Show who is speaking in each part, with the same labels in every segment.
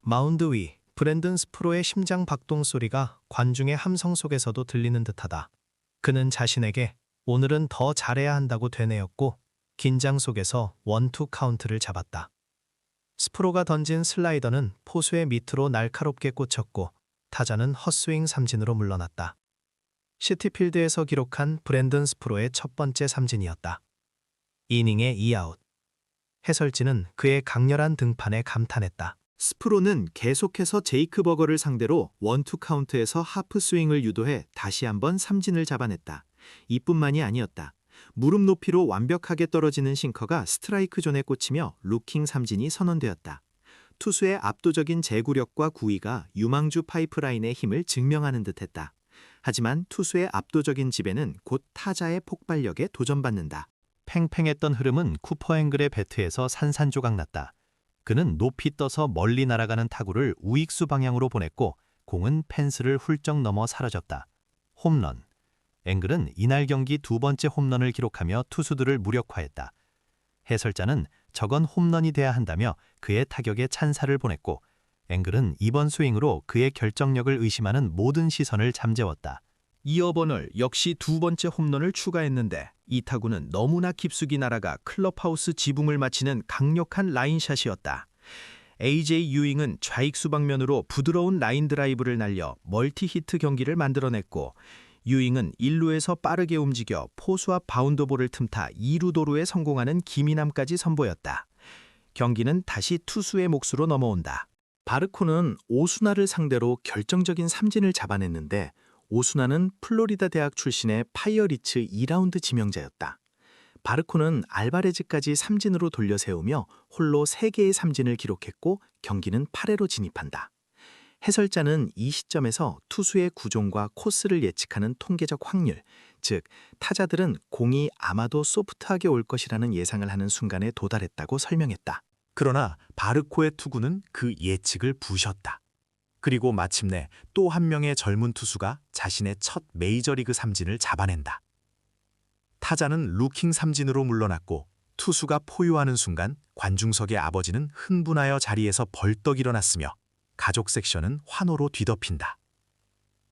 Speaker 1: 마운드 위 브랜든 스프로의 심장 박동 소리가 관중의 함성 속에서도 들리는 듯하다. 그는 자신에게 오늘은 더 잘해야 한다고 되뇌었고 긴장 속에서 원투 카운트를 잡았다. 스프로가 던진 슬라이더는 포수의 밑으로 날카롭게 꽂혔고 타자는 헛스윙 삼진으로 물러났다. 시티필드에서 기록한 브랜든 스프로의 첫 번째 삼진이었다. 이닝의 2아웃. 해설진은 그의 강렬한 등판에 감탄했다.
Speaker 2: 스프로는 계속해서 제이크 버거를 상대로 원투 카운트에서 하프 스윙을 유도해 다시 한번 삼진을 잡아냈다. 이뿐만이 아니었다. 무릎 높이로 완벽하게 떨어지는 싱커가 스트라이크 존에 꽂히며 루킹 삼진이 선언되었다. 투수의 압도적인 제구력과 구위가 유망주 파이프라인의 힘을 증명하는 듯했다. 하지만 투수의 압도적인 지배는 곧 타자의 폭발력에 도전받는다.
Speaker 3: 팽팽했던 흐름은 쿠퍼 앵글의 배트에서 산산조각났다. 그는 높이 떠서 멀리 날아가는 타구를 우익수 방향으로 보냈고 공은 펜스를 훌쩍 넘어 사라졌다. 홈런. 앵글은 이날 경기 두 번째 홈런을 기록하며 투수들을 무력화했다. 해설자는 저건 홈런이 돼야 한다며 그의 타격에 찬사를 보냈고 앵글은 이번 스윙으로 그의 결정력을 의심하는 모든 시선을 잠재웠다.
Speaker 4: 이어버널 역시 두 번째 홈런을 추가했는데 이 타구는 너무나 깊숙이 날아가 클럽하우스 지붕을 맞히는 강력한 라인샷이었다. AJ 유잉은 좌익수 방면으로 부드러운 라인 드라이브를 날려 멀티 히트 경기를 만들어냈고 유잉은 1루에서 빠르게 움직여 포수 앞 바운더볼을 틈타 2루 도루에 성공하는 기민함까지 선보였다. 경기는 다시 투수의 몫으로 넘어온다.
Speaker 2: 바르코는 오수나를 상대로 결정적인 삼진을 잡아냈는데 오수나는 플로리다 대학 출신의 파이어리츠 2라운드 지명자였다. 바르코는 알바레즈까지 삼진으로 돌려세우며 홀로 3개의 삼진을 기록했고 경기는 8회로 진입한다. 해설자는 이 시점에서 투수의 구종과 코스를 예측하는 통계적 확률, 즉 타자들은 공이 아마도 소프트하게 올 것이라는 예상을 하는 순간에 도달했다고 설명했다.
Speaker 5: 그러나 바르코의 투구는 그 예측을 부셨다. 그리고 마침내 또 한 명의 젊은 투수가 자신의 첫 메이저리그 삼진을 잡아낸다. 타자는 루킹 삼진으로 물러났고 투수가 포효하는 순간 관중석의 아버지는 흥분하여 자리에서 벌떡 일어났으며 가족 섹션은 환호로 뒤덮인다.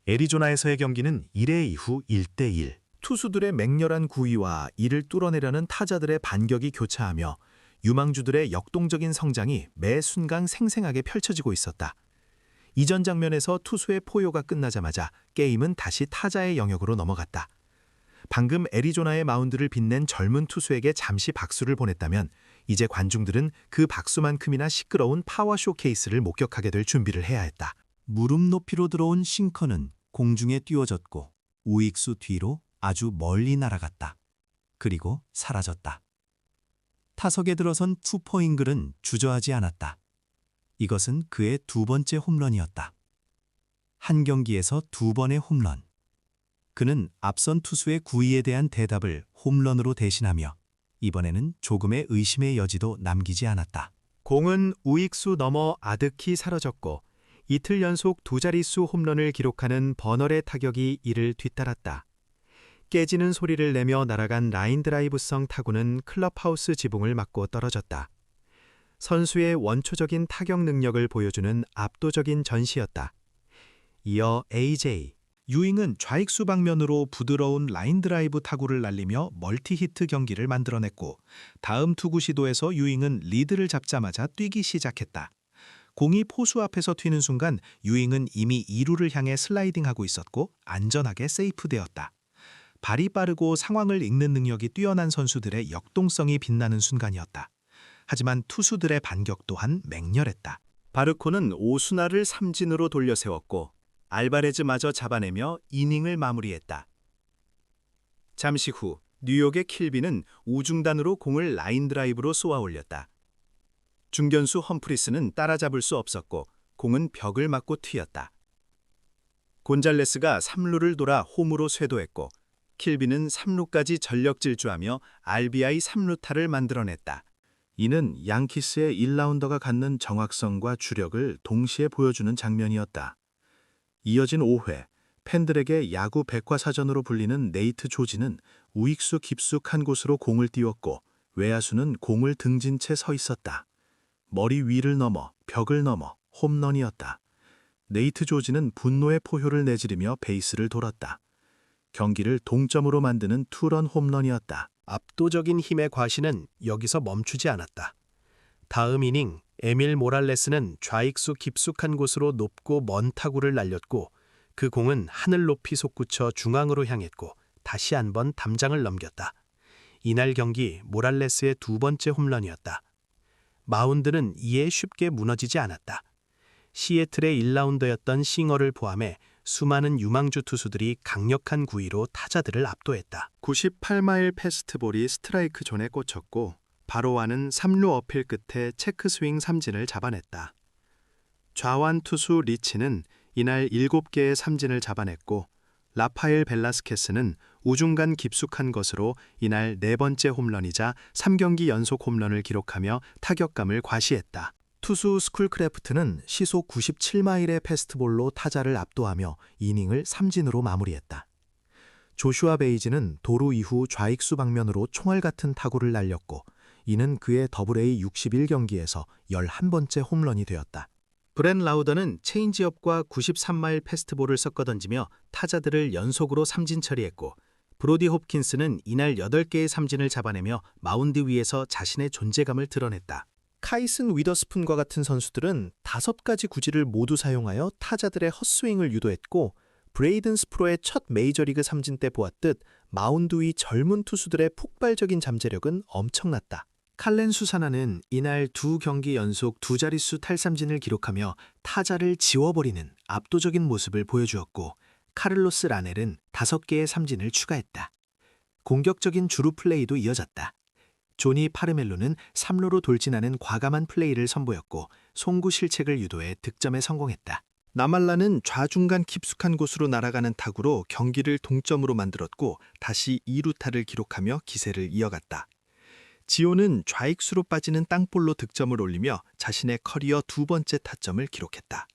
Speaker 5: 애리조나에서의 경기는 1회 이후 1대1.
Speaker 2: 투수들의 맹렬한 구위와 이를 뚫어내려는 타자들의 반격이 교차하며 유망주들의 역동적인 성장이 매 순간 생생하게 펼쳐지고 있었다. 이전 장면에서 투수의 포효가 끝나자마자 게임은 다시 타자의 영역으로 넘어갔다. 방금 애리조나의 마운드를 빛낸 젊은 투수에게 잠시 박수를 보냈다면 이제 관중들은 그 박수만큼이나 시끄러운 파워 쇼케이스를 목격하게 될 준비를 해야 했다.
Speaker 6: 무릎 높이로 들어온 싱커는 공중에 띄워졌고 우익수 뒤로 아주 멀리 날아갔다. 그리고 사라졌다. 타석에 들어선 쿠퍼 잉글은 주저하지 않았다. 이것은 그의 두 번째 홈런이었다. 한 경기에서 두 번의 홈런. 그는 앞선 투수의 구위에 대한 대답을 홈런으로 대신하며 이번에는 조금의 의심의 여지도 남기지 않았다.
Speaker 2: 공은 우익수 넘어 아득히 사라졌고 이틀 연속 두 자릿수 홈런을 기록하는 버널의 타격이 이를 뒤따랐다. 깨지는 소리를 내며 날아간 라인 드라이브성 타구는 클럽하우스 지붕을 맞고 떨어졌다. 선수의 원초적인 타격 능력을 보여주는 압도적인 전시였다. 이어 AJ, 유잉은 좌익수 방면으로 부드러운 라인 드라이브 타구를 날리며 멀티 히트 경기를 만들어냈고 다음 투구 시도에서 유잉은 리드를 잡자마자 뛰기 시작했다. 공이 포수 앞에서 튀는 순간 유잉은 이미 2루를 향해 슬라이딩하고 있었고 안전하게 세이프되었다. 발이 빠르고 상황을 읽는 능력이 뛰어난 선수들의 역동성이 빛나는 순간이었다. 하지만 투수들의 반격 또한 맹렬했다. 바르코는 오수나를 삼진으로 돌려세웠고 알바레즈마저 잡아내며 이닝을 마무리했다. 잠시 후 뉴욕의 킬비는 우중단으로 공을 라인 드라이브로 쏘아 올렸다. 중견수 험프리스는 따라잡을 수 없었고 공은 벽을 맞고 튀었다. 곤잘레스가 3루를 돌아 홈으로 쇄도했고 킬비는 3루까지 전력 질주하며 RBI 3루타를 만들어냈다. 이는 양키스의 1라운더가 갖는 정확성과 주력을 동시에 보여주는 장면이었다. 이어진 5회, 팬들에게 야구 백과사전으로 불리는 네이트 조지는 우익수 깊숙한 곳으로 공을 띄웠고 외야수는 공을 등진 채 서 있었다. 머리 위를 넘어 벽을 넘어
Speaker 5: 홈런이었다. 네이트 조지는 분노의 포효를 내지르며 베이스를 돌았다. 경기를 동점으로 만드는 투런 홈런이었다.
Speaker 4: 압도적인 힘의 과시는 여기서 멈추지 않았다. 다음 이닝 에밀 모랄레스는 좌익수 깊숙한 곳으로 높고 먼 타구를 날렸고 그 공은 하늘 높이 솟구쳐 중앙으로 향했고 다시 한번 담장을 넘겼다. 이날 경기 모랄레스의 두 번째 홈런이었다. 마운드는 이에 쉽게 무너지지 않았다. 시애틀의 1라운더였던 싱어를 포함해 수많은 유망주 투수들이 강력한 구위로 타자들을 압도했다.
Speaker 2: 98마일 패스트볼이 스트라이크 존에 꽂혔고 바로 와는 3루 어필 끝에 체크 스윙 삼진을 잡아냈다. 좌완 투수 리치는 이날 7개의 삼진을 잡아냈고 라파엘 벨라스케스는 우중간 깊숙한 것으로 이날 네 번째 홈런이자 3경기 연속 홈런을 기록하며 타격감을 과시했다.
Speaker 5: 투수 스쿨크래프트는 시속 97마일의 패스트볼로 타자를 압도하며 이닝을 삼진으로 마무리했다. 조슈아 베이지는 도루 이후 좌익수 방면으로 총알 같은 타구를 날렸고 이는 그의 더블A 61경기에서 11번째 홈런이 되었다.
Speaker 4: 브랜 라우더는 체인지업과 93마일 패스트볼을 섞어 던지며 타자들을 연속으로 삼진 처리했고 브로디 홉킨스는 이날 8개의 삼진을 잡아내며 마운드 위에서 자신의 존재감을 드러냈다. 카이슨 위더스푼과 같은 선수들은 5가지 구질을 모두 사용하여 타자들의 헛스윙을 유도했고 브레이든 스프로의 첫 메이저리그 삼진 때 보았듯 마운드 위 젊은 투수들의 폭발적인 잠재력은 엄청났다. 칼렌 수사나는 이날 2경기 연속 2자릿수 탈삼진을 기록하며 타자를 지워버리는 압도적인 모습을 보여주었고 카를로스 라넬은 5개의 삼진을 추가했다. 공격적인 주루 플레이도 이어졌다. 조니 파르멜로는 3루로 돌진하는 과감한 플레이를 선보였고 송구 실책을 유도해 득점에 성공했다. 나말라는 좌중간 깊숙한 곳으로 날아가는 타구로 경기를 동점으로 만들었고 다시 2루타를 기록하며 기세를 이어갔다. 지오는 좌익수로 빠지는 땅볼로 득점을 올리며 자신의 커리어 2번째 타점을 기록했다.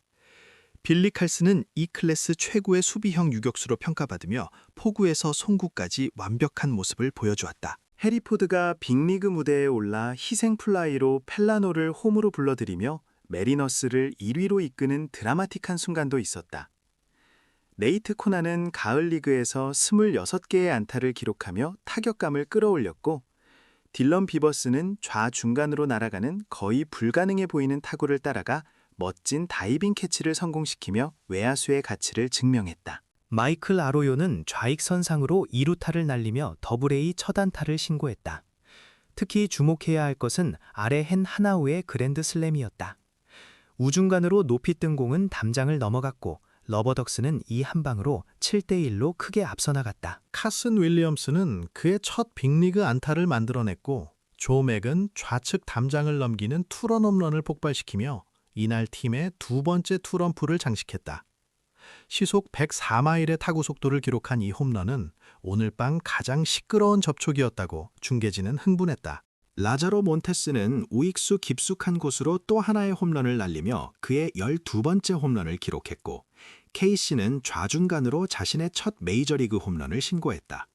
Speaker 4: 빌리 칼스는 이 클래스 최고의 수비형 유격수로 평가받으며 포구에서 송구까지 완벽한 모습을 보여주었다. 해리포드가 빅리그 무대에 올라 희생 플라이로 펠라노를 홈으로 불러들이며 메리너스를 1위로 이끄는 드라마틱한 순간도 있었다. 네이트 코나는 가을 리그에서 26개의 안타를 기록하며 타격감을 끌어올렸고 딜런 비버스는 좌중간으로 날아가는 거의 불가능해 보이는 타구를 따라가 멋진 다이빙 캐치를 성공시키며 외야수의 가치를 증명했다. 마이클 아로요는 좌익선상으로 2루타를 날리며 더블A 첫 안타를 신고했다. 특히 주목해야 할 것은 아래 헨 하나우의 그랜드 슬램이었다. 우중간으로 높이 뜬 공은 담장을 넘어갔고 러버덕스는 이 한 방으로 7대1로 크게 앞서 나갔다.
Speaker 1: 카슨 윌리엄스는 그의 첫 빅리그 안타를 만들어냈고 조 맥은 좌측 담장을 넘기는 투런 홈런을 폭발시키며 이날 팀의 두 번째 투런풀을 장식했다. 시속 104마일의 타구 속도를 기록한 이 홈런은 오늘 밤 가장 시끄러운 접촉이었다고 중계진은 흥분했다. 라자로 몬테스는 우익수 깊숙한 곳으로 또 하나의 홈런을 날리며 그의 12번째 홈런을 기록했고 케이시는 좌중간으로 자신의 첫 메이저리그 홈런을 신고했다.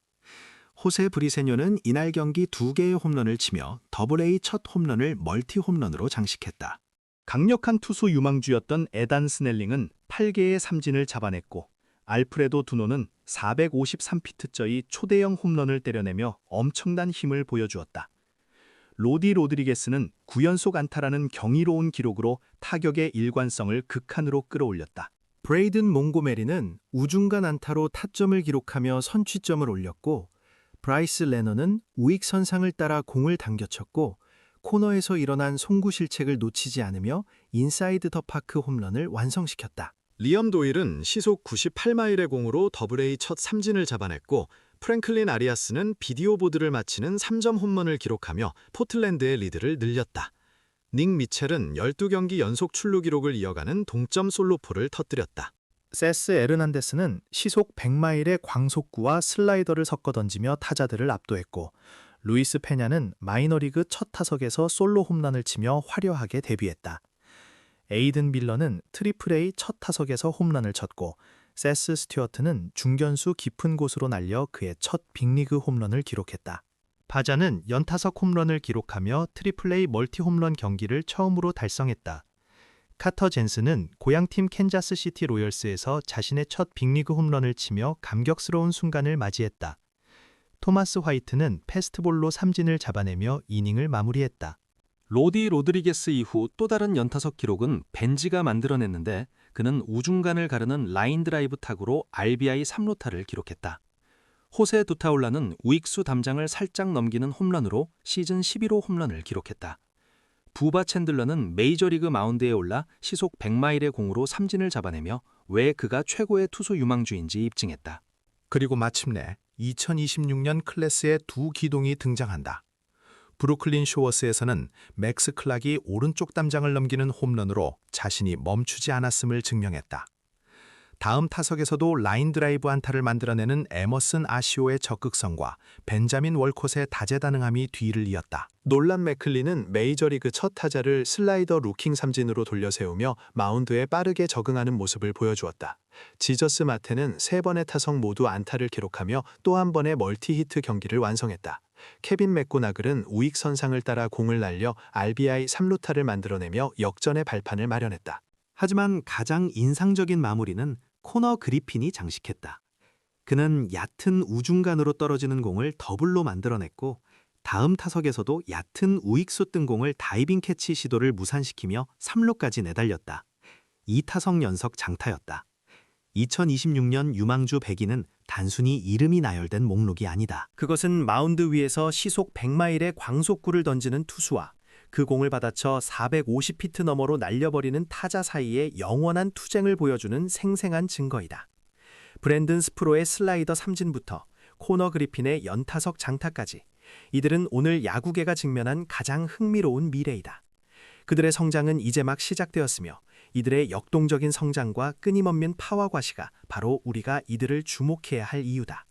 Speaker 1: 호세 브리세뇨는 이날 경기 2개의 홈런을 치며 더블A 첫 홈런을 멀티 홈런으로 장식했다.
Speaker 2: 강력한 투수 유망주였던 에단 스넬링은 8개의 삼진을 잡아냈고 알프레도 두노는 453피트짜리 초대형 홈런을 때려내며 엄청난 힘을 보여주었다. 로디 로드리게스는 9연속 안타라는 경이로운 기록으로 타격의 일관성을 극한으로 끌어올렸다.
Speaker 4: 브레이든 몽고메리는 우중간 안타로 타점을 기록하며 선취점을 올렸고 브라이스 레너는 우익 선상을 따라 공을 당겨쳤고 코너에서 일어난 송구 실책을 놓치지 않으며 인사이드 더 파크 홈런을 완성시켰다.
Speaker 2: 리엄 도일은 시속 98마일의 공으로 더블A 첫 삼진을 잡아냈고 프랭클린 아리아스는 비디오 보드를 마치는 3점 홈런을 기록하며 포틀랜드의 리드를 늘렸다. 닉 미첼은 12경기 연속 출루 기록을 이어가는 동점 솔로포를 터뜨렸다.
Speaker 4: 세스 에르난데스는 시속 100마일의 광속구와 슬라이더를 섞어 던지며 타자들을 압도했고 루이스 페냐는 마이너리그 첫 타석에서 솔로 홈런을 치며 화려하게 데뷔했다. 에이든 빌러는 트리플 A 첫 타석에서 홈런을 쳤고 세스 스튜어트는 중견수 깊은 곳으로 날려 그의 첫 빅리그 홈런을 기록했다. 바자는 연타석 홈런을 기록하며 트리플 A 멀티 홈런 경기를 처음으로 달성했다.
Speaker 1: 카터 젠스는 고향팀 캔자스시티 로열스에서 자신의 첫 빅리그 홈런을 치며 감격스러운 순간을 맞이했다. 토마스 화이트는 패스트볼로 삼진을 잡아내며 이닝을 마무리했다.
Speaker 7: 로디 로드리게스 이후 또 다른 연타석 기록은 벤지가 만들어냈는데 그는 우중간을 가르는 라인 드라이브 타구로 RBI 3루타를 기록했다. 호세 두타올라는 우익수 담장을 살짝 넘기는 홈런으로 시즌 11호 홈런을 기록했다. 부바 챈들러는 메이저리그 마운드에 올라 시속 100마일의 공으로 삼진을 잡아내며 왜 그가 최고의 투수 유망주인지 입증했다.
Speaker 4: 그리고 마침내 2026년 클래스에 두 기동이 등장한다. 브루클린 쇼워스에서는 맥스 클락이 오른쪽 담장을 넘기는 홈런으로 자신이 멈추지 않았음을 증명했다. 다음 타석에서도 라인 드라이브 안타를 만들어내는 에머슨 아시오의 적극성과 벤자민 월콧의 다재다능함이 뒤를 이었다. 놀란 맥클리는 메이저리그 첫 타자를 슬라이더 루킹 삼진으로 돌려세우며 마운드에 빠르게 적응하는 모습을 보여주었다. 지저스 마테는 3번의 타석 모두 안타를 기록하며 또 한 번의 멀티히트 경기를 완성했다. 케빈 맥고나글은 우익 선상을 따라 공을 날려 RBI 3루타를 만들어내며 역전의 발판을 마련했다.
Speaker 2: 하지만 가장 인상적인 마무리는 코너 그리핀이 장식했다. 그는 얕은 우중간으로 떨어지는 공을 더블로 만들어냈고 다음 타석에서도 얕은 우익수 뜬 공을 다이빙 캐치 시도를 무산시키며 3루까지 내달렸다. 2타석 연속 장타였다. 2026년 유망주 100위는 단순히 이름이 나열된 목록이 아니다. 그것은 마운드 위에서 시속 100마일의 광속구를 던지는 투수와 그 공을 받아쳐 450피트 너머로 날려버리는 타자 사이의 영원한 투쟁을 보여주는 생생한 증거이다. 브랜든 스프로의 슬라이더 삼진부터 코너 그리핀의 연타석 장타까지 이들은 오늘 야구계가 직면한 가장 흥미로운 미래이다. 그들의 성장은 이제 막 시작되었으며 이들의 역동적인 성장과 끊임없는 파워 과시가 바로 우리가 이들을 주목해야 할 이유다.